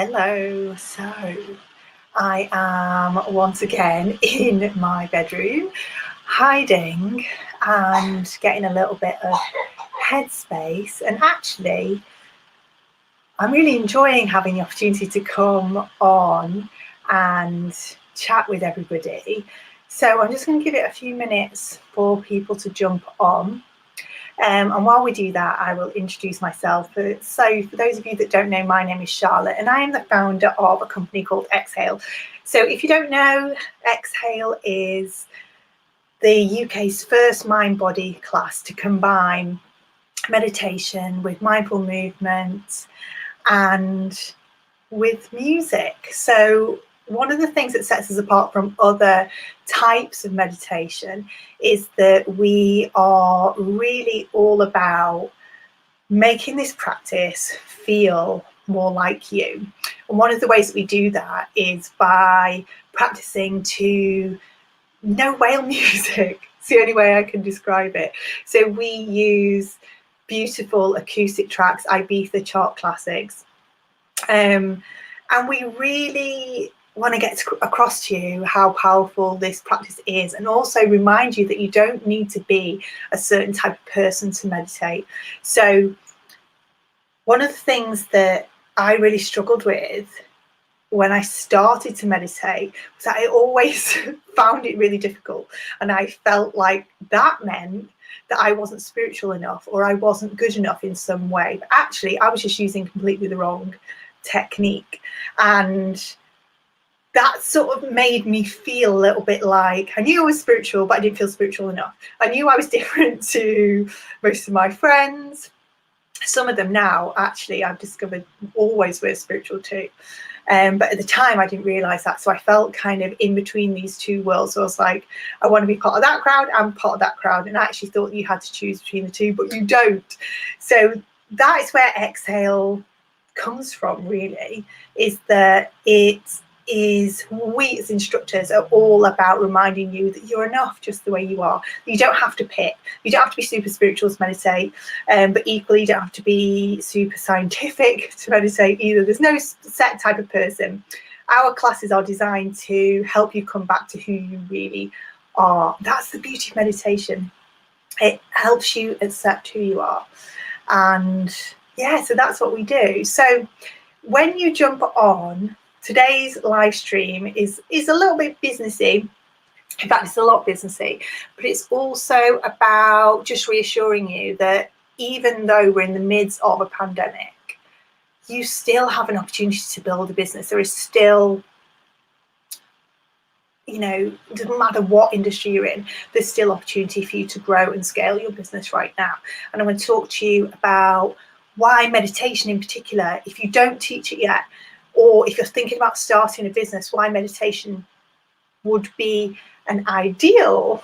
Hello. So I am once again in my bedroom, hiding and getting a little bit of headspace. And actually, I'm really enjoying having the opportunity to come on and chat with everybody. So I'm just going to give it a few minutes for people to jump on. And while we do that, I will introduce myself. So for those of you that don't know, my name is Charlotte and I am the founder of a company called Exhale. So if you don't know, Exhale is the UK's first mind-body class to combine meditation with mindful movement and with music. So one of the things that sets us apart from other types of meditation is that we are really all about making this practice feel more like you. And one of the ways that we do that is by practicing to no whale music. It's the only way I can describe it. So we use beautiful acoustic tracks, Ibiza chart classics, and we really want to get across to you how powerful this practice is, and also remind you that you don't need to be a certain type of person to meditate. So one of the things that I really struggled with when I started to meditate was that I always found it really difficult, and I felt like that meant that I wasn't spiritual enough or I wasn't good enough in some way. But actually I was just using completely the wrong technique, and that sort of made me feel a little bit like I knew I was spiritual, but I didn't feel spiritual enough. I knew I was different to most of my friends. Some of them now, actually, I've discovered always were spiritual too. But at the time, I didn't realise that. So I felt kind of in between these two worlds. So I was like, I want to be part of that crowd and part of that crowd. And I actually thought you had to choose between the two, but you don't. So that is where Exhale comes from, really, is that we as instructors are all about reminding you that you're enough just the way you are. You don't have to pick. You don't have to be super spiritual to meditate, but equally you don't have to be super scientific to meditate either. There's no set type of person. Our classes are designed to help you come back to who you really are. That's the beauty of meditation. It helps you accept who you are. And yeah, so that's what we do. So when you jump on, today's live stream is a little bit businessy. In fact, it's a lot businessy, but it's also about just reassuring you that even though we're in the midst of a pandemic, you still have an opportunity to build a business. There is still, it doesn't matter what industry you're in, there's still opportunity for you to grow and scale your business right now. And I want to talk to you about why meditation in particular, if you don't teach it yet, or if you're thinking about starting a business, why meditation would be an ideal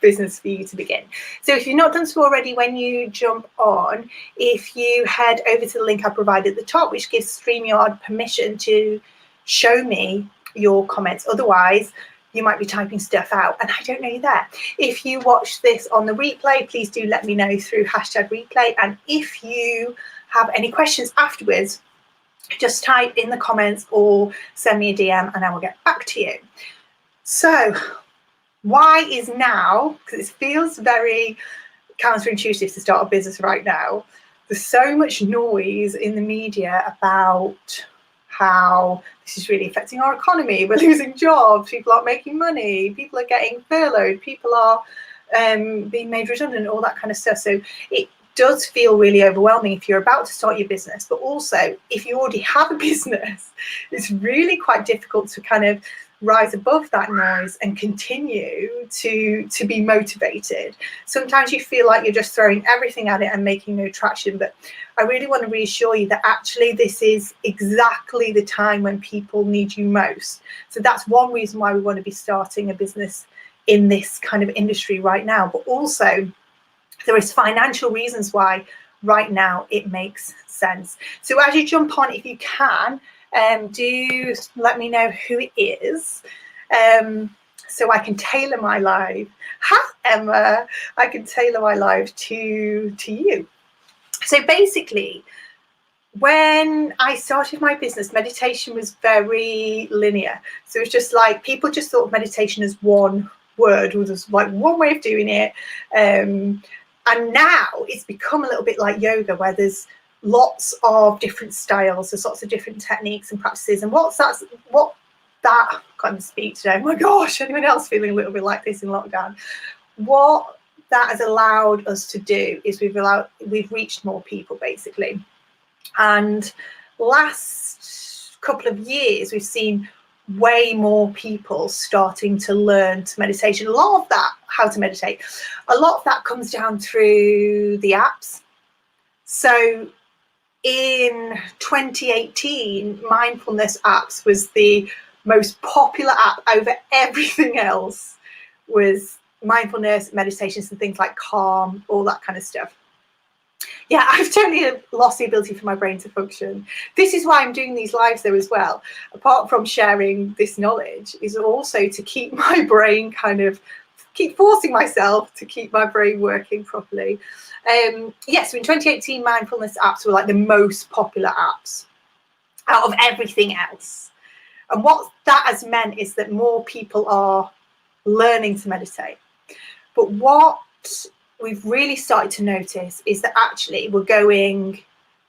business for you to begin. So if you've not done so already, when you jump on, if you head over to the link I provided at the top, which gives StreamYard permission to show me your comments. Otherwise, you might be typing stuff out and I don't know you're there. If you watch this on the replay, please do let me know through #replay. And if you have any questions afterwards, just type in the comments or send me a DM and I will get back to you. So why is now? Because it feels very counterintuitive to start a business right now. There's so much noise in the media about how this is really affecting our economy. We're losing jobs, people aren't making money, people are getting furloughed, people are being made redundant, all that kind of stuff. So it does feel really overwhelming if you're about to start your business, but also if you already have a business, it's really quite difficult to kind of rise above that noise and continue to be motivated. Sometimes you feel like you're just throwing everything at it and making no traction, but I really want to reassure you that actually this is exactly the time when people need you most. So that's one reason why we want to be starting a business in this kind of industry right now, but also there is financial reasons why right now it makes sense. So as you jump on, if you can, do let me know who it is, so I can tailor my live. Hi, Emma. I can tailor my live to you. So basically, when I started my business, meditation was very linear. So it was just like people just thought of meditation as one word, or just like one way of doing it. And now it's become a little bit like yoga, where there's lots of different styles, there's lots of different techniques and practices. And what that I can't even speak today. Oh my gosh, anyone else feeling a little bit like this in lockdown? What that has allowed us to do is we've reached more people, basically. And last couple of years, we've seen way more people starting to learn to meditation. A lot of that, how to meditate, a lot of that comes down through the apps. So in 2018, mindfulness apps was the most popular app over everything else, was mindfulness, meditations, and things like Calm, all that kind of stuff. Yeah, I've totally lost the ability for my brain to function. This is why I'm doing these lives though as well. Apart from sharing this knowledge, is also to keep my brain keep forcing myself to keep my brain working properly. Yes, so in 2018, mindfulness apps were like the most popular apps out of everything else. And what that has meant is that more people are learning to meditate. But what we've really started to notice is that actually we're going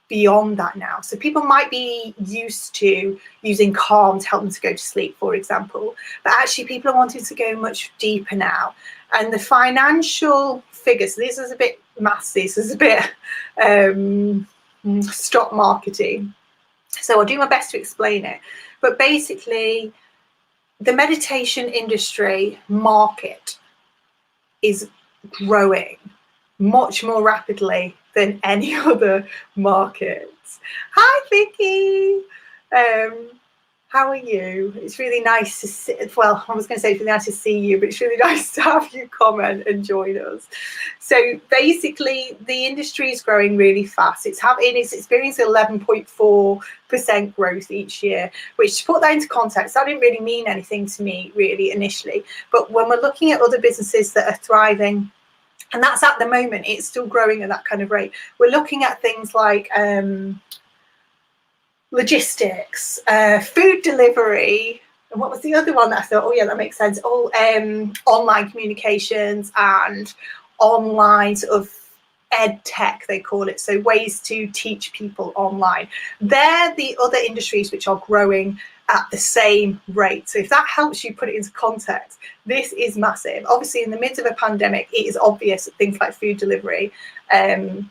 beyond that now. So people might be used to using Calm to help them to go to sleep, for example, but actually people are wanting to go much deeper now. And the financial figures, this is a bit maths, this is a bit stock marketing. So I'll do my best to explain it. But basically, the meditation industry market is growing much more rapidly than any other markets. Hi Vicky, how are you? It's really nice to see, well, I was going to say it's really nice to see you, but it's really nice to have you comment and join us. So basically the industry is growing really fast. It's experiencing 11.4% growth each year, which, to put that into context, that didn't really mean anything to me really initially. But when we're looking at other businesses that are thriving, and that's at the moment, it's still growing at that kind of rate. We're looking at things like logistics, food delivery, and what was the other one that I thought, oh yeah, that makes sense, online communications and online sort of ed tech, they call it, so ways to teach people online. They're the other industries which are growing at the same rate. So if that helps you put it into context, this is massive. Obviously in the midst of a pandemic, it is obvious that things like food delivery, the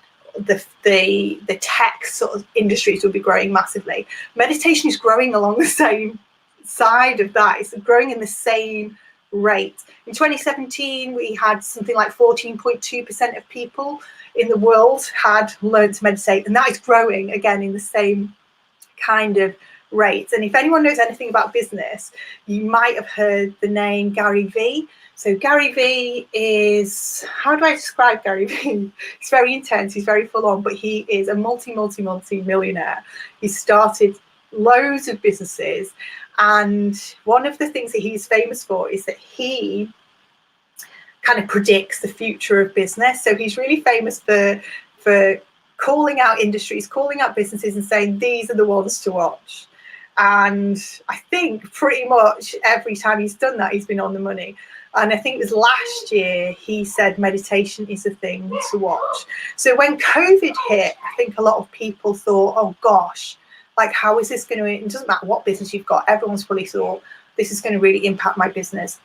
tech sort of industries will be growing massively. Meditation is growing along the same side of that. It's growing in the same rate. In 2017, we had something like 14.2% of people in the world had learned to meditate, and that is growing again in the same kind of rate. And if anyone knows anything about business, you might have heard the name Gary Vee. So Gary Vee is, how do I describe Gary Vee? He's very intense, he's very full on, but he is a multi-millionaire. He started loads of businesses, and one of the things that he's famous for is that he kind of predicts the future of business. So he's really famous for calling out industries, calling out businesses and saying, these are the ones to watch. And I think pretty much every time he's done that, he's been on the money. And I think it was last year he said meditation is a thing to watch. So when COVID hit, I think a lot of people thought, oh gosh, like how is this going to, it doesn't matter what business you've got, everyone's probably thought this is going to really impact my business.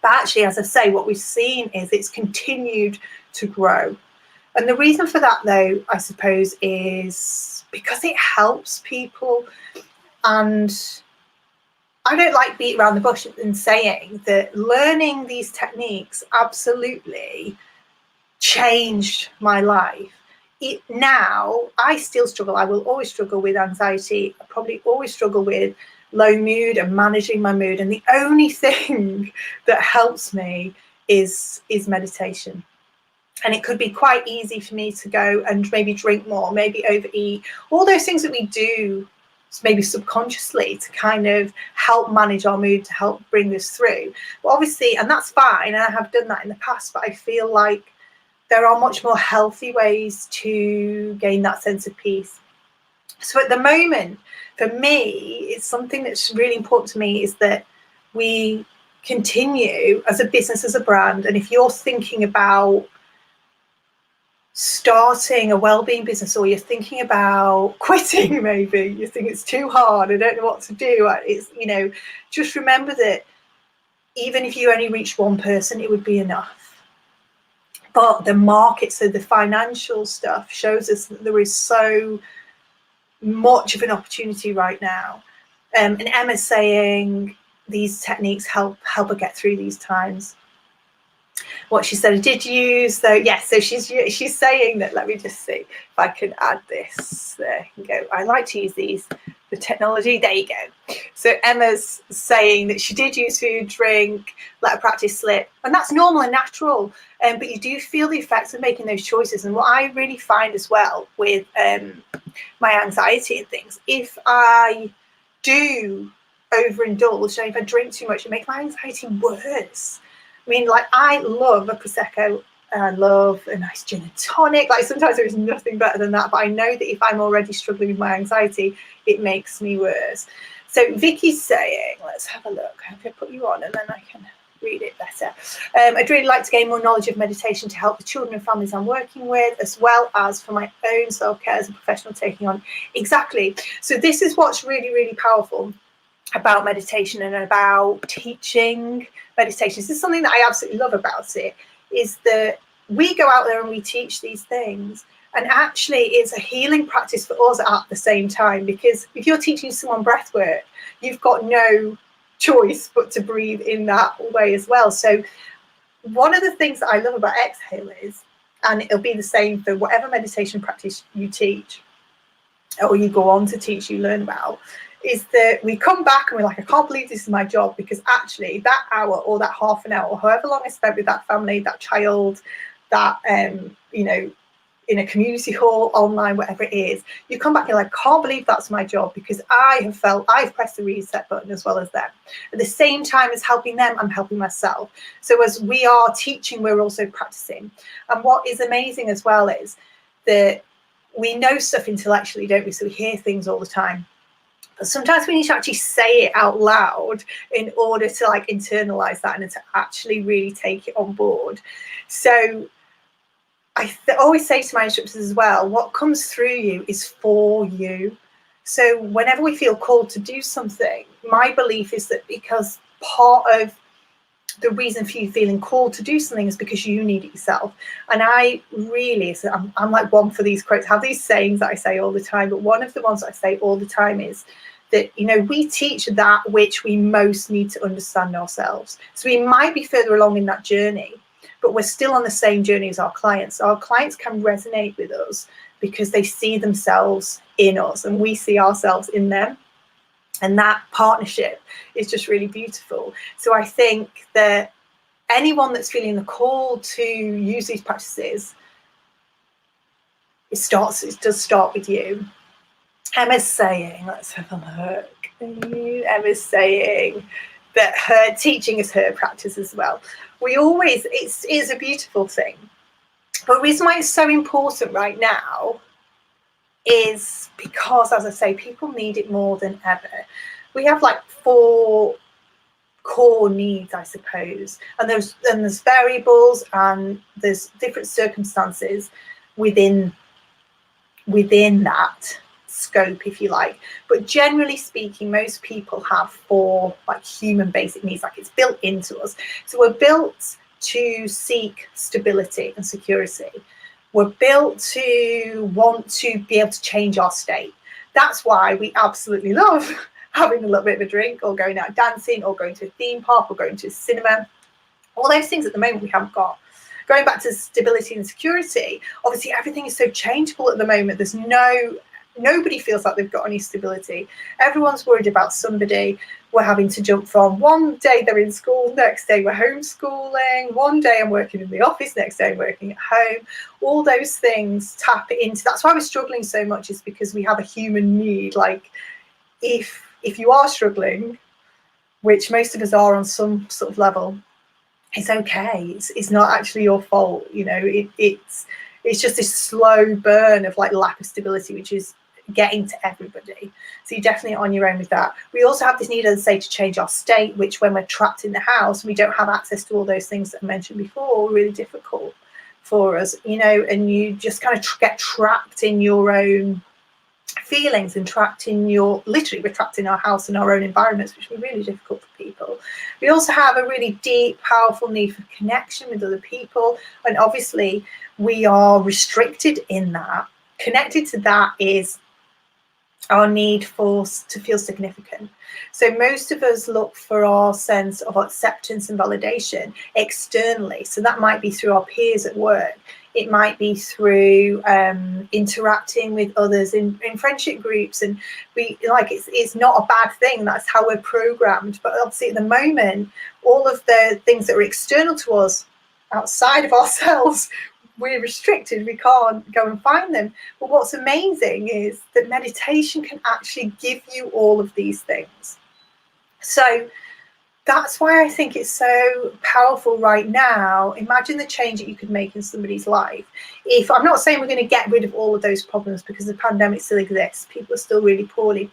But actually, as I say, what we've seen is it's continued to grow. And the reason for that, though, I suppose, is because it helps people. And I don't like beat around the bush in saying that learning these techniques absolutely changed my life. Now, I still struggle. I will always struggle with anxiety. I probably always struggle with low mood and managing my mood. And the only thing that helps me is meditation. And it could be quite easy for me to go and maybe drink more, maybe overeat, all those things that we do maybe subconsciously to kind of help manage our mood, to help bring this through. But obviously, and that's fine, and I have done that in the past, but I feel like there are much more healthy ways to gain that sense of peace. So at the moment, for me, it's something that's really important to me is that we continue as a business, as a brand. And if you're thinking about starting a wellbeing business, or you're thinking about quitting, maybe you think it's too hard, I don't know what to do, it's, you know, just remember that even if you only reach one person, it would be enough. But the market, so the financial stuff, shows us that there is so much of an opportunity right now. And Emma's saying these techniques help her get through these times. What she said I did use, though, yes, so she's saying that, let me just see if I can add this. There you go. I like to use these, the technology. There you go. So Emma's saying that she did use food, drink, let her practice slip, and that's normal and natural. But you do feel the effects of making those choices. And what I really find as well with my anxiety and things, if I do overindulge, and if I drink too much, it makes my anxiety worse. I mean, like, I love a Prosecco and I love a nice gin and tonic. Like, sometimes there is nothing better than that. But I know that if I'm already struggling with my anxiety, it makes me worse. So Vicky's saying, let's have a look. I hope I put you on and then I can read it better. I'd really like to gain more knowledge of meditation to help the children and families I'm working with, as well as for my own self-care as a professional taking on. Exactly. So this is what's really, really powerful about meditation and about teaching meditation. This is something that I absolutely love about it, is that we go out there and we teach these things, and actually it's a healing practice for us at the same time, because if you're teaching someone breath work, you've got no choice but to breathe in that way as well. So one of the things that I love about Exhale is, and it'll be the same for whatever meditation practice you teach or you go on to teach, you learn about, is that we come back and we're like, I can't believe this is my job, because actually that hour or that half an hour or however long I spent with that family, that child, that you know, in a community hall, online, whatever it is, you come back and you're like, can't believe that's my job, because I have felt I've pressed the reset button as well as them. At the same time as helping them, I'm helping myself. So as we are teaching, we're also practicing. And what is amazing as well is that we know stuff intellectually, don't we? So we hear things all the time. But sometimes we need to actually say it out loud in order to like internalize that and to actually really take it on board. So I always say to my instructors as well, what comes through you is for you. So whenever we feel called to do something, my belief is that because part of the reason for you feeling called to do something is because you need it yourself. And I really, so I'm like one for these quotes, have these sayings that I say all the time, but one of the ones that I say all the time is that, you know, we teach that which we most need to understand ourselves. So we might be further along in that journey, but we're still on the same journey as our clients. Our clients can resonate with us because they see themselves in us and we see ourselves in them. And that partnership is just really beautiful. So I think that anyone that's feeling the call to use these practices, it does start with you. Emma's saying, let's have a look. Emma's saying that her teaching is her practice as well. We always, it is a beautiful thing. But the reason why it's so important right now is because, as I say, people need it more than ever. We have like 4 core needs, I suppose, and there's variables and there's different circumstances within that scope, if you like. But generally speaking, most people have 4 like human basic needs, like it's built into us. So we're built to seek stability and security. We're built to want to be able to change our state. That's why we absolutely love having a little bit of a drink, or going out dancing, or going to a theme park, or going to a cinema. All those things at the moment we haven't got. Going back to stability and security, obviously everything is so changeable at the moment. There's nobody feels like they've got any stability. Everyone's worried about somebody. We're having to jump from one day they're in school, next day we're homeschooling, one day I'm working in the office, next day I'm working at home. All those things tap into, that's why we're struggling so much, is because we have a human need. Like if you are struggling, which most of us are on some sort of level, it's okay. It's not actually your fault. You know, it's just this slow burn of like lack of stability, which is getting to everybody. So you're definitely on your own with that. We also have this need, as I say, to change our state, which when we're trapped in the house and we don't have access to all those things that I mentioned before, really difficult for us, you know, and you just kind of get trapped in your own feelings and trapped in your, literally we're trapped in our house and our own environments, which can be really difficult for people. We also have a really deep, powerful need for connection with other people, and obviously we are restricted in that. Connected to that is our need to feel significant. So most of us look for our sense of acceptance and validation externally. So that might be through our peers at work. It might be through interacting with others in friendship groups, and it's not a bad thing. That's how we're programmed. But obviously at the moment, all of the things that are external to us, outside of ourselves, we're restricted. We can't go and find them. But what's amazing is that meditation can actually give you all of these things. So that's why I think it's so powerful right now. Imagine the change that you could make in somebody's life. If I'm not saying we're going to get rid of all of those problems, because the pandemic still exists, people are still really poorly,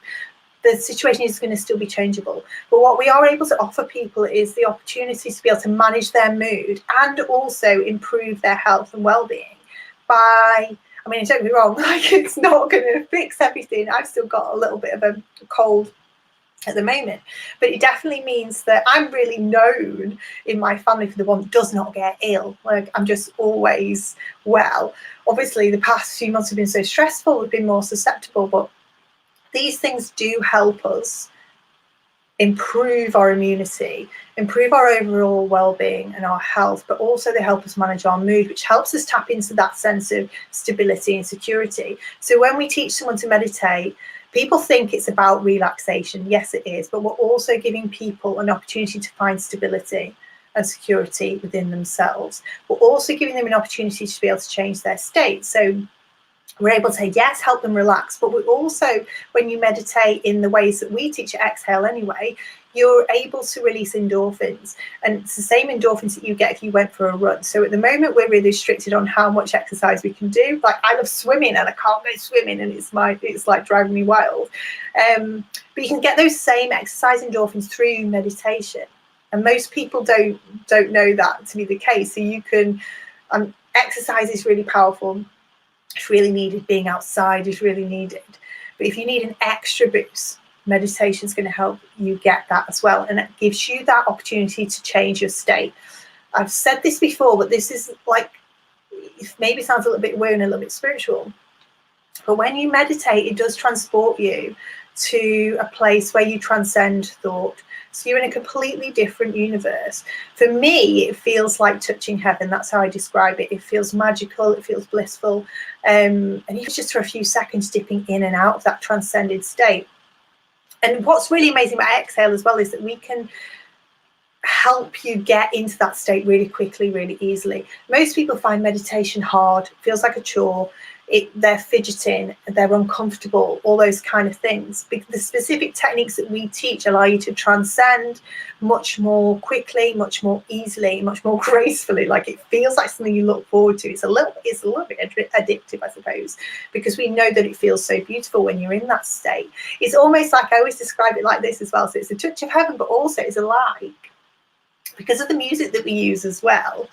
the situation is going to still be changeable. But what we are able to offer people is the opportunity to be able to manage their mood and also improve their health and well-being by, I mean, don't get me wrong, like, it's not going to fix everything. I've still got a little bit of a cold at the moment, but it definitely means that I'm really known in my family for the one that does not get ill. Like, I'm just always well. Obviously the past few months have been so stressful, we've been more susceptible, but these things do help us improve our immunity, improve our overall well-being and our health, but also they help us manage our mood, which helps us tap into that sense of stability and security. So when we teach someone to meditate, people think it's about relaxation. Yes, it is, but we're also giving people an opportunity to find stability and security within themselves. We're also giving them an opportunity to be able to change their state. So we're able to say, yes, help them relax, but we also, when you meditate in the ways that we teach at Exhale anyway, you're able to release endorphins, and it's the same endorphins that you get if you went for a run. So at the moment, we're really restricted on how much exercise we can do. Like, I love swimming and I can't go swimming, and it's like driving me wild. But you can get those same exercise endorphins through meditation, and most people don't know that to be the case. So you can, exercise is really powerful. It's really needed. Being outside is really needed. But if you need an extra boost, meditation is going to help you get that as well. And it gives you that opportunity to change your state. I've said this before, but this is like, it maybe sounds a little bit weird and a little bit spiritual. But when you meditate, it does transport you to a place where you transcend thought. So you're in a completely different universe. For me, it feels like touching heaven. That's how I describe it. It feels magical. It feels blissful. And even just for a few seconds, dipping in and out of that transcended state. And what's really amazing about Exhale as well is that we can help you get into that state really quickly, really easily. Most people find meditation hard. It feels like a chore. They're fidgeting, they're uncomfortable, all those kind of things. The specific techniques that we teach allow you to transcend much more quickly, much more easily, much more gracefully. Like, it feels like something you look forward to. It's a little bit addictive, I suppose, because we know that it feels so beautiful when you're in that state. It's almost like, I always describe it like this as well. So it's a touch of heaven, but also it's like, because of the music that we use as well,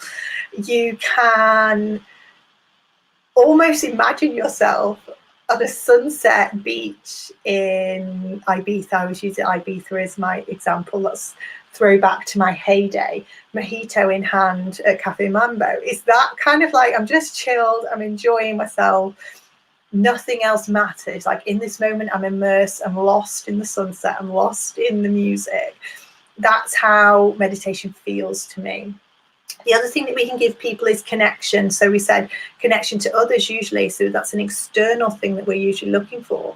you can almost imagine yourself on a sunset beach in Ibiza. I was using Ibiza as my example. That's throwback to my heyday. Mojito in hand at Cafe Mambo. It's that kind of like, I'm just chilled, I'm enjoying myself. Nothing else matters. Like, in this moment, I'm immersed, I'm lost in the sunset, I'm lost in the music. That's how meditation feels to me. The other thing that we can give people is connection. So we said connection to others usually. So that's an external thing that we're usually looking for,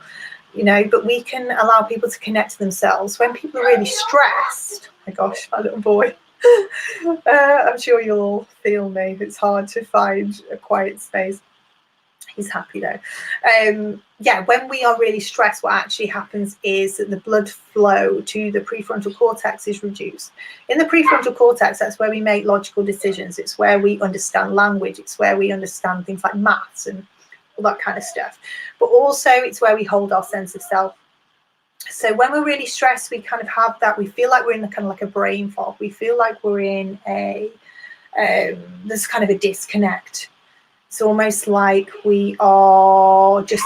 you know, but we can allow people to connect to themselves. When people are really stressed, oh my gosh, my little boy, I'm sure you'll all feel me. It's hard to find a quiet space. He's happy though. When we are really stressed, what actually happens is that the blood flow to the prefrontal cortex is reduced. In the prefrontal cortex, that's where we make logical decisions. It's where we understand language. It's where we understand things like maths and all that kind of stuff. But also it's where we hold our sense of self. So when we're really stressed, we kind of have that, we feel like we're in a kind of like a brain fog. We feel like we're in there's kind of a disconnect. It's almost like we are just,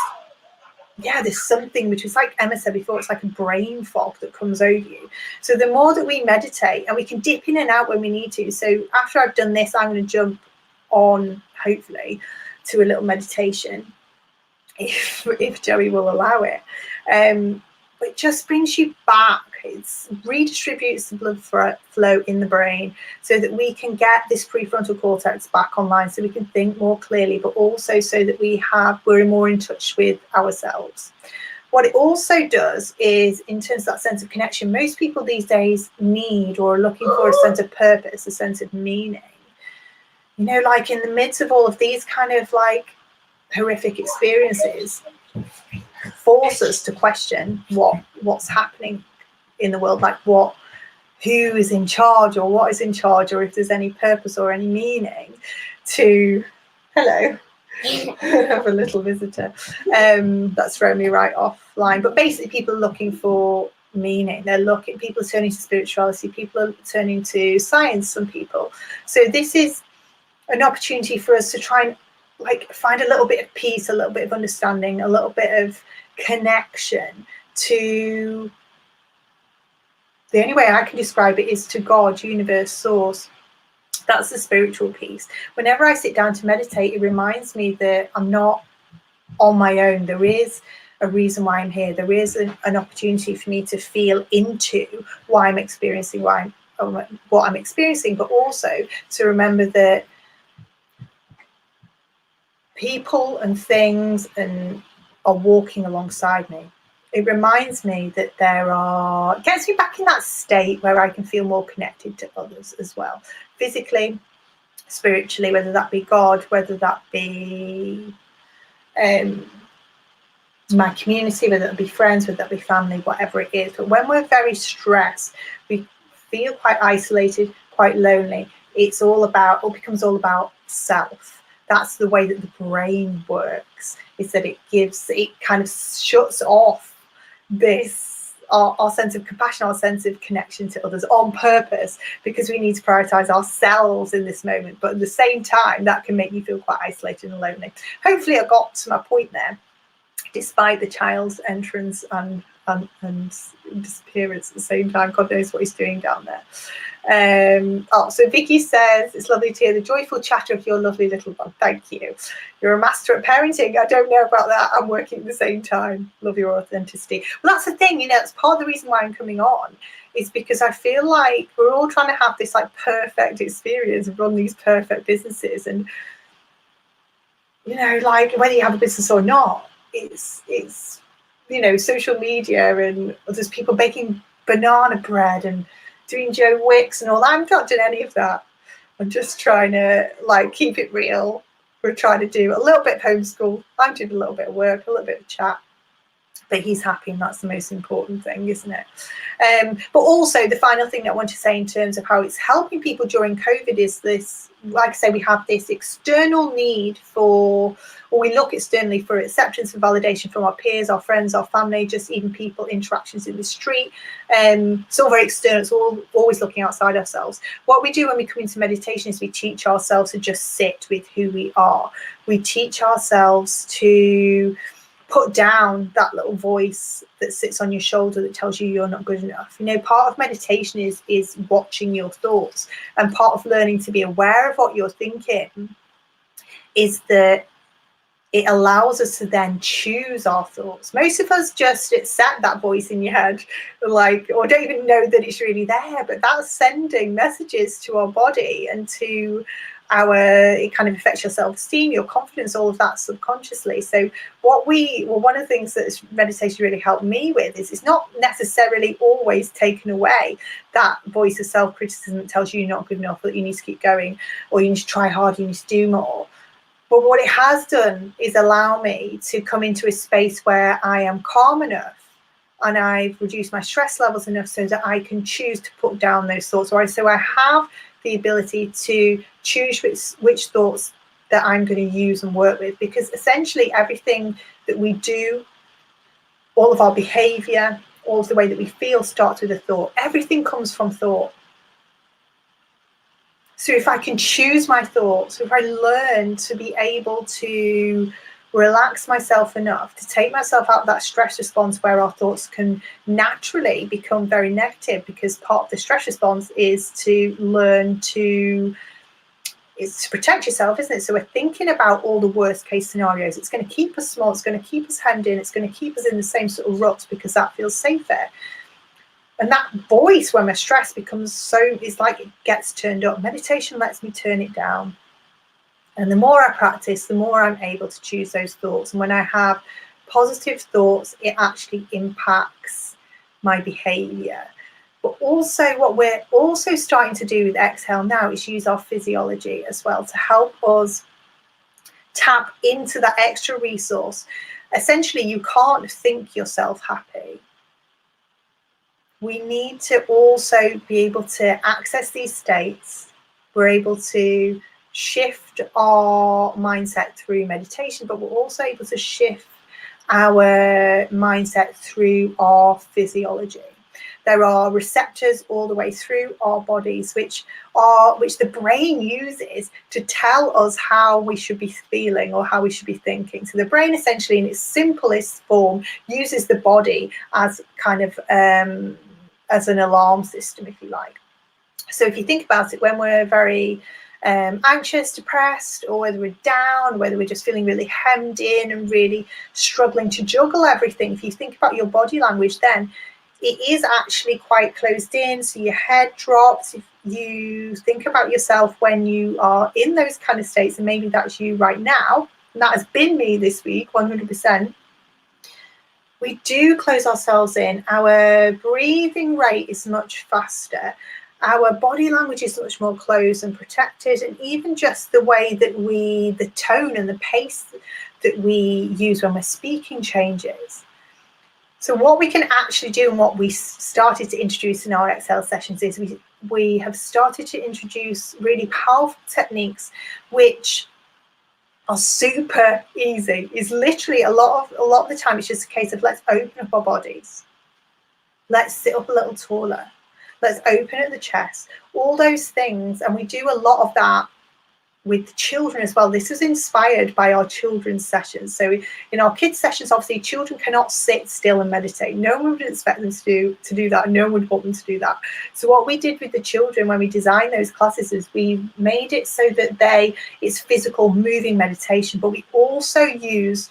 there's something which is like Emma said before, it's like a brain fog that comes over you. So the more that we meditate, and we can dip in and out when we need to. So after I've done this, I'm going to jump on, hopefully, to a little meditation, if Joey will allow it. It just brings you back. It redistributes the blood flow in the brain so that we can get this prefrontal cortex back online, so we can think more clearly, but also so that we're more in touch with ourselves. What it also does is, in terms of that sense of connection, most people these days need or are looking for a sense of purpose, a sense of meaning. Like in the midst of all of these kind of like horrific experiences, force us to question what's happening in the world, like who is in charge, or what is in charge, or if there's any purpose or any meaning to hello I have a little visitor that's thrown me right offline. But basically people are looking for meaning. People are turning to spirituality, people are turning to science, some people. So this is an opportunity for us to try and like find a little bit of peace, a little bit of understanding, a little bit of connection to, the only way I can describe it is to God, universe, source. That's the spiritual piece. Whenever I sit down to meditate, it reminds me that I'm not on my own. There is a reason why I'm here. There is an opportunity for me to feel into why I'm experiencing what I'm experiencing, but also to remember that people and things are walking alongside me. It reminds me that gets me back in that state where I can feel more connected to others as well, physically, spiritually, whether that be God, whether that be my community, whether that be friends, whether that be family, whatever it is. But when we're very stressed, we feel quite isolated, quite lonely. It becomes all about self. That's the way that the brain works, is that it kind of shuts off our sense of compassion, our sense of connection to others on purpose, because we need to prioritize ourselves in this moment. But at the same time, that can make you feel quite isolated and lonely. Hopefully I got to my point there, despite the child's entrance and disappearance at the same time. God knows what he's doing down there. So Vicky says, it's lovely to hear the joyful chatter of your lovely little one. Thank you. You're a master at parenting. I don't know about that. I'm working at the same time. Love your authenticity. Well, that's the thing, it's part of the reason why I'm coming on, is because I feel like we're all trying to have this like perfect experience, run these perfect businesses, and like whether you have a business or not, it's social media, and there's people baking banana bread and doing Joe Wicks and all that. I'm not doing any of that. I'm just trying to like keep it real. We're trying to do a little bit of homeschool. I'm doing a little bit of work, a little bit of chat. But he's happy, and that's the most important thing, isn't it? But also the final thing that I want to say in terms of how it's helping people during COVID is this, like I say, we have this external need or we look externally for acceptance and validation from our peers, our friends, our family, just even people, interactions in the street. It's all very external. It's all always looking outside ourselves. What we do when we come into meditation is we teach ourselves to just sit with who we are. We teach ourselves to put down that little voice that sits on your shoulder that tells you you're not good enough. Part of meditation is watching your thoughts, and part of learning to be aware of what you're thinking is that it allows us to then choose our thoughts. Most of us just accept that voice in your head, or don't even know that it's really there, but that's sending messages to our body and to it kind of affects your self-esteem, your confidence, all of that subconsciously. So one of the things that meditation really helped me with is it's not necessarily always taken away that voice of self-criticism that tells you you're not good enough, that you need to keep going, or you need to try hard, you need to do more. But what it has done is allow me to come into a space where I am calm enough and I've reduced my stress levels enough so that I can choose to put down those thoughts. So I have the ability to choose which thoughts that I'm going to use and work with, because essentially everything that we do, all of our behavior, all of the way that we feel starts with a thought. Everything comes from thought. So if I can choose my thoughts, if I learn to be able to relax myself enough to take myself out of that stress response where our thoughts can naturally become very negative, because part of the stress response is to learn to, it's to protect yourself, isn't it? So we're thinking about all the worst case scenarios. It's going to keep us small. It's going to keep us hemmed in. It's going to keep us in the same sort of ruts because that feels safer. And that voice when we're stressed becomes so, it's like it gets turned up. Meditation lets me turn it down. And the more I practice, the more I'm able to choose those thoughts. And when I have positive thoughts, it actually impacts my behavior. But also what we're also starting to do with Exhale now is use our physiology as well to help us tap into that extra resource. Essentially, you can't think yourself happy. We need to also be able to access these states. We're able to shift our mindset through meditation, but we're also able to shift our mindset through our physiology. There are receptors all the way through our bodies, which the brain uses to tell us how we should be feeling or how we should be thinking. So the brain, essentially, in its simplest form, uses the body as kind of as an alarm system, if you like. So if you think about it, when we're very anxious, depressed, or whether we're down, whether we're just feeling really hemmed in and really struggling to juggle everything, if you think about your body language, then it is actually quite closed in. So your head drops. If you think about yourself when you are in those kind of states, and maybe that's you right now, and that has been me this week, 100%. We do close ourselves in. Our breathing rate is much faster. Our body language is much more closed and protected, and even just the way that the tone and the pace that we use when we're speaking changes. So what we can actually do, and what we started to introduce in our Exhale sessions, is we have started to introduce really powerful techniques which are super easy. It's literally a lot of the time it's just a case of, let's open up our bodies. Let's sit up a little taller. Let's open at the chest. All those things, and we do a lot of that with children as well. This is inspired by our children's sessions. So in our kids' sessions, obviously, children cannot sit still and meditate. No one would expect them to do that. No one would want them to do that. So what we did with the children when we designed those classes is we made it so that it's physical, moving meditation, but we also use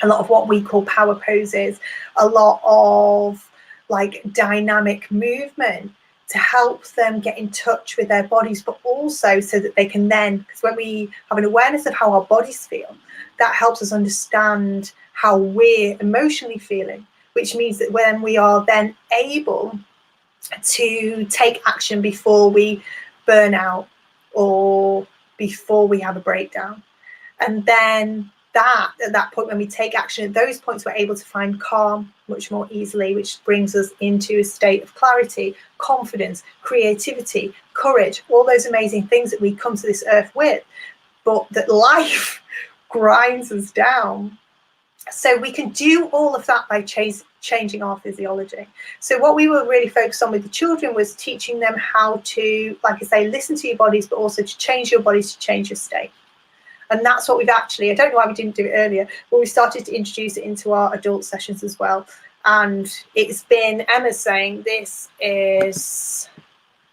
a lot of what we call power poses, a lot of like dynamic movement to help them get in touch with their bodies, but also so that they can then, because when we have an awareness of how our bodies feel, that helps us understand how we're emotionally feeling, which means that when we are then able to take action before we burn out or before we have a breakdown. And then at that point, when we take action at those points, we're able to find calm much more easily, which brings us into a state of clarity, confidence, creativity, courage, all those amazing things that we come to this earth with, but that life grinds us down. So we can do all of that by changing our physiology. So what we were really focused on with the children was teaching them how to, like I say, listen to your bodies, but also to change your bodies, to change your state. And that's what we've actually, I don't know why we didn't do it earlier, but we started to introduce it into our adult sessions as well. And it's been, Emma's saying, this is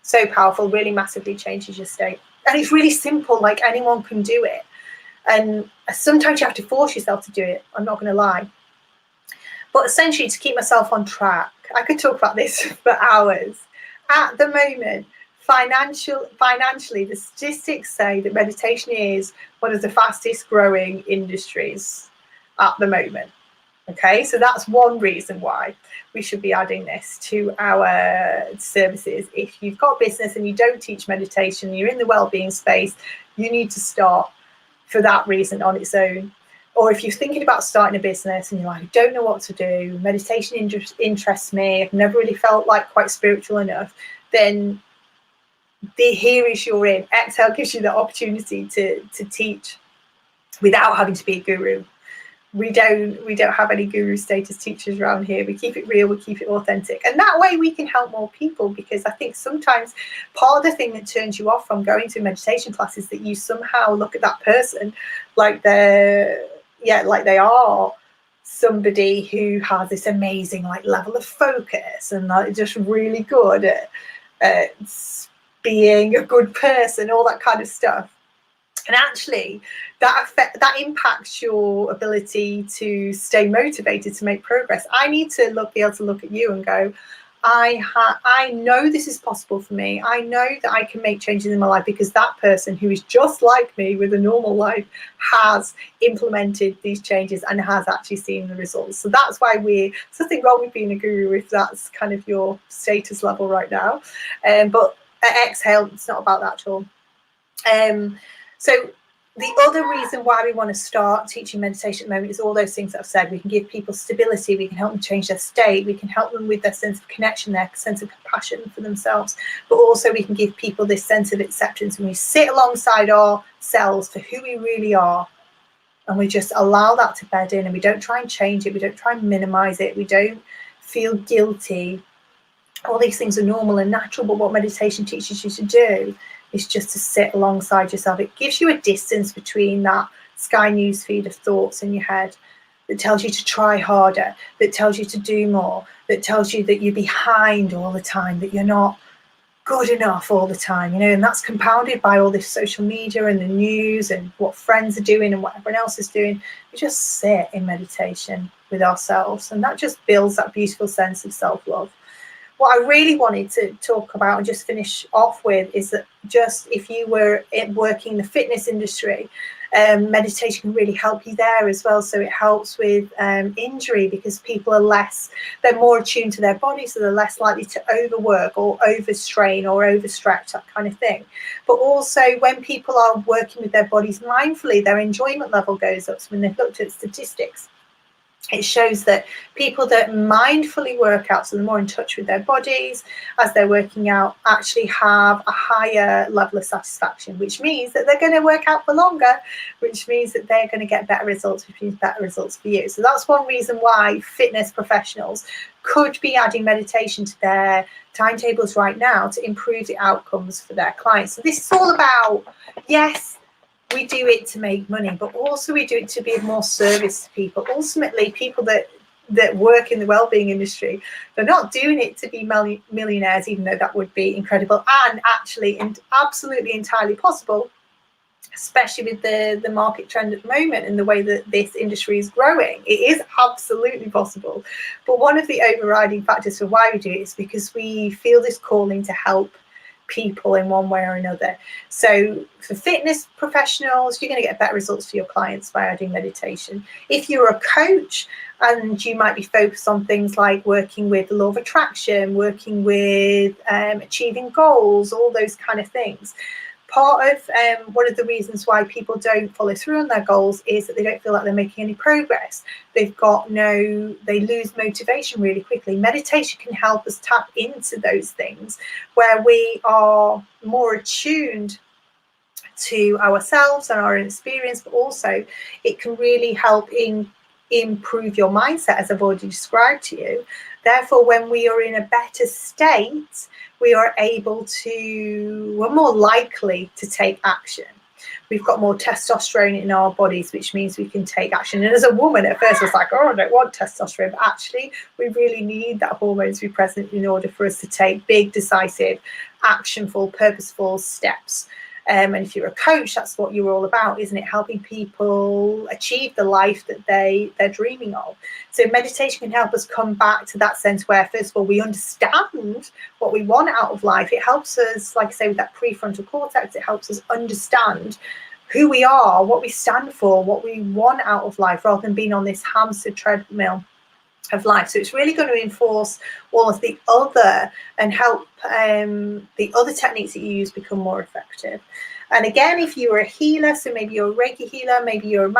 so powerful, really massively changes your state. And it's really simple, like anyone can do it. And sometimes you have to force yourself to do it, I'm not going to lie. But essentially, to keep myself on track, I could talk about this for hours. At the moment, financially, the statistics say that meditation is one of the fastest growing industries at the moment. Okay, so that's one reason why we should be adding this to our services. If you've got a business and you don't teach meditation, you're in the well-being space, you need to start for that reason on its own. Or if you're thinking about starting a business and you're like, I don't know what to do, meditation interests me, I've never really felt like quite spiritual enough, then here is your in. Exhale gives you the opportunity to teach without having to be a guru. We don't have any guru status teachers around here. We keep it real, we keep it authentic, and that way we can help more people. Because I think sometimes part of the thing that turns you off from going to meditation class is that you somehow look at that person like they are somebody who has this amazing like level of focus and like just really good at being a good person, all that kind of stuff. And actually that impacts your ability to stay motivated to make progress. I need to be able to look at you and go, I know this is possible for me. I know that I can make changes in my life because that person who is just like me with a normal life has implemented these changes and has actually seen the results. So that's why there's nothing wrong with being a guru if that's kind of your status level right now. But at Exhale, it's not about that at all. So the other reason why we want to start teaching meditation at the moment is all those things that I've said. We can give people stability, we can help them change their state, we can help them with their sense of connection, their sense of compassion for themselves, but also we can give people this sense of acceptance when we sit alongside ourselves for who we really are, and we just allow that to bed in, and we don't try and change it, we don't try and minimize it, we don't feel guilty. All these things are normal and natural, but what meditation teaches you to do is just to sit alongside yourself. It gives you a distance between that Sky News feed of thoughts in your head that tells you to try harder, that tells you to do more, that tells you that you're behind all the time, that you're not good enough all the time, and that's compounded by all this social media and the news and what friends are doing and what everyone else is doing. We just sit in meditation with ourselves, and that just builds that beautiful sense of self-love. What I really wanted to talk about and just finish off with is that just if you were working in the fitness industry, meditation can really help you there as well. So it helps with injury, because people they're more attuned to their body, so they're less likely to overwork or overstrain or overstretch, that kind of thing. But also when people are working with their bodies mindfully, their enjoyment level goes up. So when they've looked at statistics, it shows that people that mindfully work out, so they're more in touch with their bodies as they're working out, actually have a higher level of satisfaction, which means that they're going to work out for longer, which means that they're going to get better results, which means better results for you. So that's one reason why fitness professionals could be adding meditation to their timetables right now to improve the outcomes for their clients. So this is all about, yes, we do it to make money, but also we do it to be of more service to people. Ultimately, people that work in the wellbeing industry, they're not doing it to be millionaires, even though that would be incredible and actually and absolutely entirely possible, especially with the market trend at the moment and the way that this industry is growing. It is absolutely possible. But one of the overriding factors for why we do it is because we feel this calling to help people in one way or another. So for fitness professionals, you're going to get better results for your clients by adding meditation. If you're a coach, and you might be focused on things like working with the law of attraction, working with achieving goals, all those kind of things. Part of one of the reasons why people don't follow through on their goals is that they don't feel like they're making any progress. They lose motivation really quickly. Meditation can help us tap into those things where we are more attuned to ourselves and our experience, but also it can really help improve your mindset, as I've already described to you. Therefore, when we are in a better state, we're more likely to take action. We've got more testosterone in our bodies, which means we can take action. And as a woman, at first I was like, oh, I don't want testosterone. But actually, we really need that hormone to be present in order for us to take big, decisive, actionful, purposeful steps. And if you're a coach, that's what you're all about, isn't it? Helping people achieve the life that they're dreaming of. So meditation can help us come back to that sense where, first of all, we understand what we want out of life. It helps us, like I say, with that prefrontal cortex, it helps us understand who we are, what we stand for, what we want out of life, rather than being on this hamster treadmill of life. So it's really going to enforce all of the other and help the other techniques that you use become more effective. And again, if you're a healer, so maybe you're a Reiki healer, maybe you're a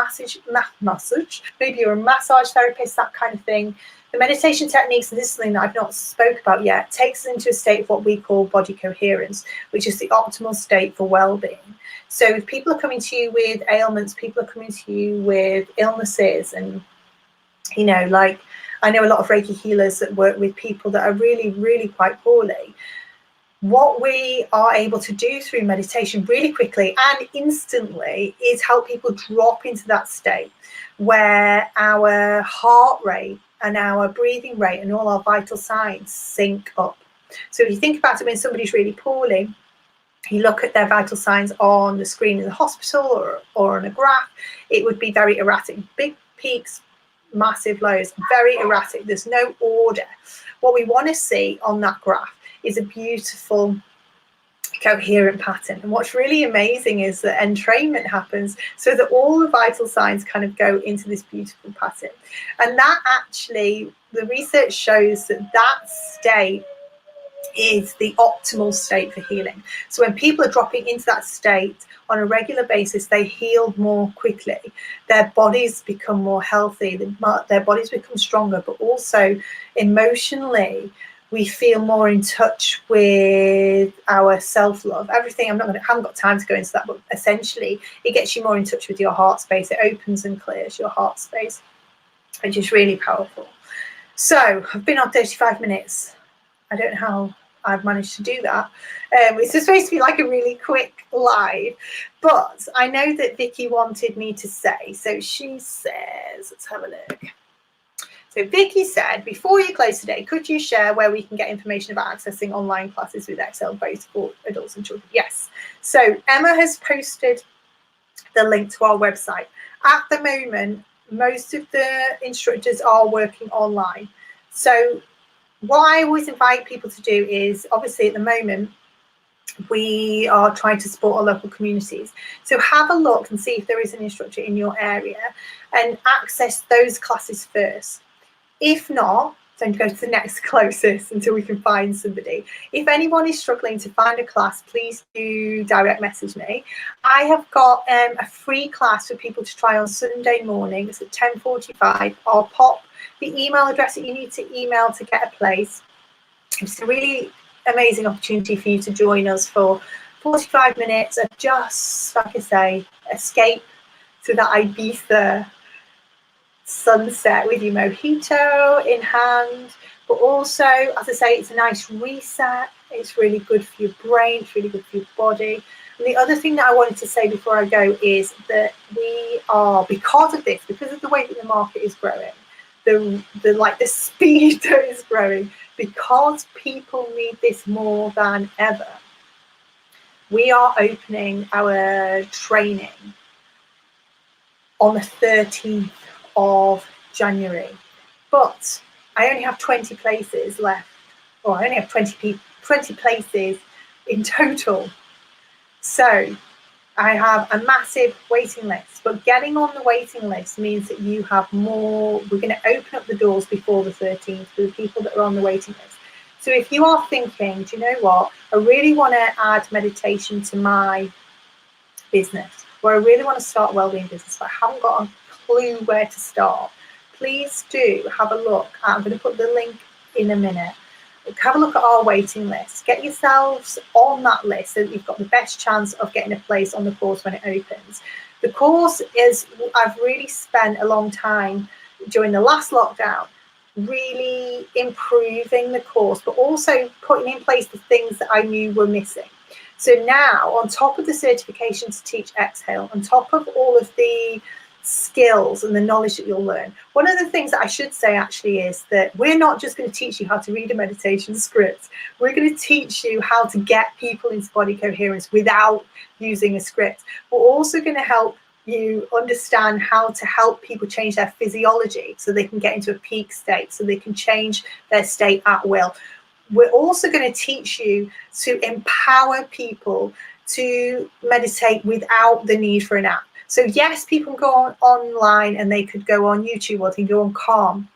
maybe you're a massage therapist, that kind of thing, The meditation techniques, and this is something that I've not spoke about yet, takes us into a state of what we call body coherence, which is the optimal state for well-being. So if people are coming to you with ailments, people are coming to you with illnesses, and you know, like I know a lot of Reiki healers that work with people that are really, really quite poorly. What we are able to do through meditation really quickly and instantly is help people drop into that state where our heart rate and our breathing rate and all our vital signs sync up. So if you think about it, when somebody's really poorly, you look at their vital signs on the screen in the hospital or on a graph, it would be very erratic. Big peaks, massive lows, very erratic. There's no order. What we want to see on that graph is a beautiful coherent pattern. And what's really amazing is that entrainment happens so that all the vital signs kind of go into this beautiful pattern. And that actually, the research shows that that state is the optimal state for healing. So when people are dropping into that state on a regular basis, they heal more quickly. Their bodies become more healthy, their bodies become stronger, but also emotionally, we feel more in touch with our self-love. Everything, I haven't got time to go into that, but essentially it gets you more in touch with your heart space. It opens and clears your heart space, which is really powerful. So I've been on 35 minutes. I don't know how I've managed to do that. It's supposed to be like a really quick live, but I know that Vicky wanted me to say, so she says, let's have a look. So Vicky said, before you close today, could you share where we can get information about accessing online classes with Excel, both for adults and children? Yes. So Emma has posted the link to our website. At the moment, most of the instructors are working online. So what I always invite people to do is, obviously at the moment, we are trying to support our local communities. So have a look and see if there is an instructor in your area and access those classes first. If not, then go to the next closest until we can find somebody. If anyone is struggling to find a class, please do direct message me. I have got a free class for people to try on Sunday morning. It's at 10:45. I'll pop the email address that you need to email to get a place. It's a really amazing opportunity for you to join us for 45 minutes of just, like I say, escape to that Ibiza sunset with your mojito in hand, but also, as I say, it's a nice reset. It's really good for your brain, it's really good for your body. And the other thing that I wanted to say before I go is that we are, because of this, because of the way that the market is growing, the speed that is growing, because people need this more than ever, we are opening our training on the 13th of January, but I only have 20 places left, or I only have 20 places in total. So I have a massive waiting list, but getting on the waiting list means that you have more. We're going to open up the doors before the 13th for the people that are on the waiting list. So if you are thinking, do you know what, I really want to add meditation to my business, or I really want to start a wellbeing business, but I haven't got a clue where to start, please do have a look. I'm going to put the link in a minute. Have a look at our waiting list. Get yourselves on that list so that you've got the best chance of getting a place on the course when it opens. The course is, I've really spent a long time during the last lockdown really improving the course, but also putting in place the things that I knew were missing. So now, on top of the certification to teach Exhale, on top of all of the skills and the knowledge that you'll learn, one of the things that I should say actually is that we're not just going to teach you how to read a meditation script. We're going to teach you how to get people into body coherence without using a script. We're also going to help you understand how to help people change their physiology so they can get into a peak state, so they can change their state at will. We're also going to teach you to empower people to meditate without the need for an app. So yes, people can go online and they could go on YouTube, or they can go on Calm.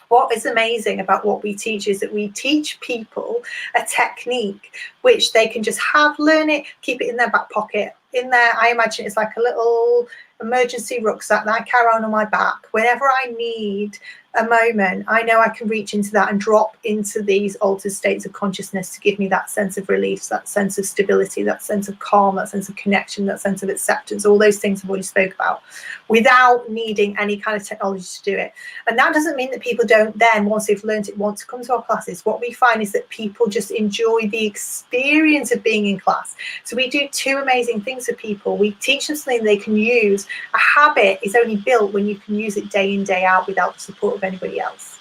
What is amazing about what we teach is that we teach people a technique which they can just learn it, keep it in their back pocket. In there, I imagine it's like a little emergency rucksack that I carry on my back. Whenever I need a moment, I know I can reach into that and drop into these altered states of consciousness to give me that sense of relief, that sense of stability, that sense of calm, that sense of connection, that sense of acceptance, all those things I've already spoke about, without needing any kind of technology to do it. And that doesn't mean that people don't then, once they've learned it, want to come to our classes. What we find is that people just enjoy the experience of being in class. So we do two amazing things for people. We teach them something they can use. A habit is only built when you can use it day in, day out without the support of anybody else.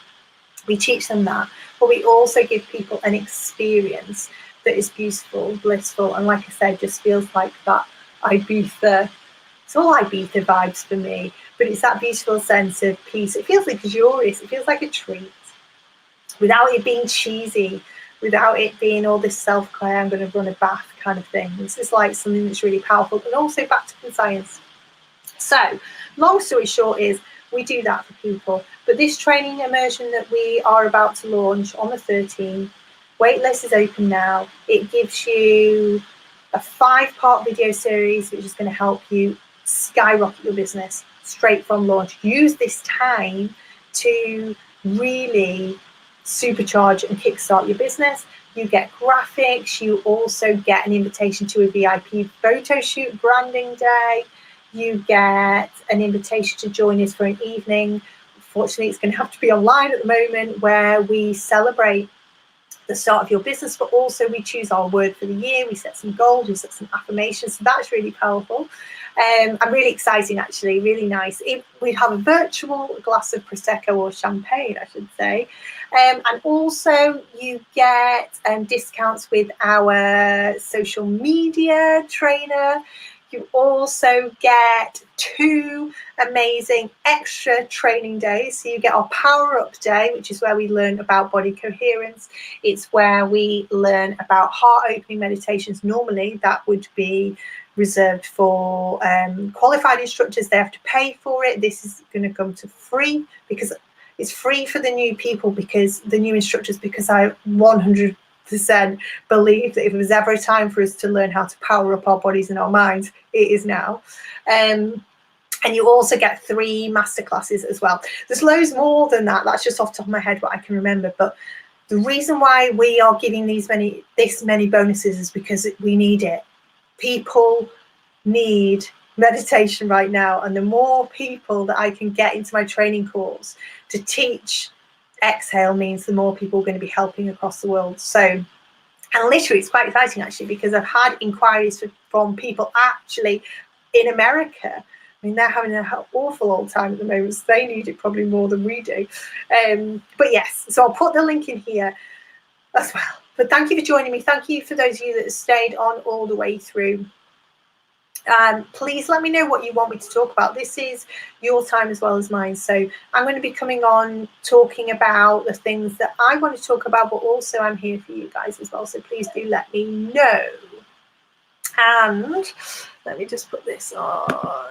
We teach them that, but we also give people an experience that is beautiful, blissful, and like I said, just feels like that Ibiza. It's all Ibiza vibes for me, but it's that beautiful sense of peace. It feels luxurious. It feels like a treat, without it being cheesy, without it being all this self-care, I'm going to run a bath kind of thing. This is like something that's really powerful, and also backed up in science. So, long story short is, we do that for people. But this training immersion that we are about to launch on the 13th, waitlist is open now. It gives you a 5-part video series, which is going to help you skyrocket your business straight from launch. Use this time to really supercharge and kickstart your business. You get graphics. You also get an invitation to a VIP photo shoot branding day. You get an invitation to join us for an evening. Fortunately, it's going to have to be online at the moment, where we celebrate the start of your business, but also we choose our word for the year. We set some goals, we set some affirmations. So that's really powerful. And really exciting, actually, really nice. We'd have a virtual glass of Prosecco or champagne, I should say. And also you get discounts with our social media trainer. You also get 2 amazing extra training days. So you get our Power Up Day, which is where we learn about body coherence. It's where we learn about heart opening meditations. Normally that would be reserved for qualified instructors. They have to pay for it. This is going to come to free, because it's free for the new people, because the new instructors, because I 100% believe that if there was ever a time for us to learn how to power up our bodies and our minds, it is now. And you also get 3 masterclasses as well. There's loads more than that. That's just off the top of my head what I can remember. But the reason why we are giving this many bonuses is because we need it. People need meditation right now, and the more people that I can get into my training course to teach exhale means the more people are going to be helping across the world. So, and literally it's quite exciting actually, because I've had inquiries from people actually in America. I mean, they're having an awful old time at the moment, so they need it probably more than we do. But yes, so I'll put the link in here as well. But thank you for joining me. Thank you for those of you that have stayed on all the way through. Please let me know what you want me to talk about. This is your time as well as mine. So I'm going to be coming on talking about the things that I want to talk about, but also I'm here for you guys as well. So please do let me know. And let me just put this on.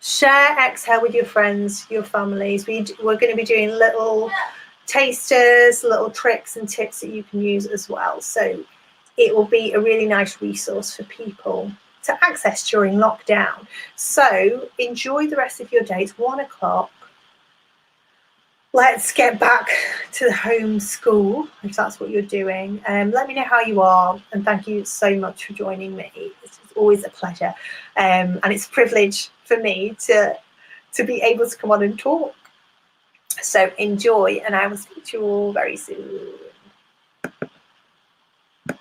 Share exhale with your friends, your families. We're going to be doing little tasters, little tricks and tips that you can use as well. So it will be a really nice resource for people to access during lockdown. So enjoy the rest of your day. It's 1 o'clock. Let's get back to the home school, if that's what you're doing. Let me know how you are, and thank you so much for joining me. It's always a pleasure, and it's a privilege for me to be able to come on and talk. So enjoy, and I will speak to you all very soon.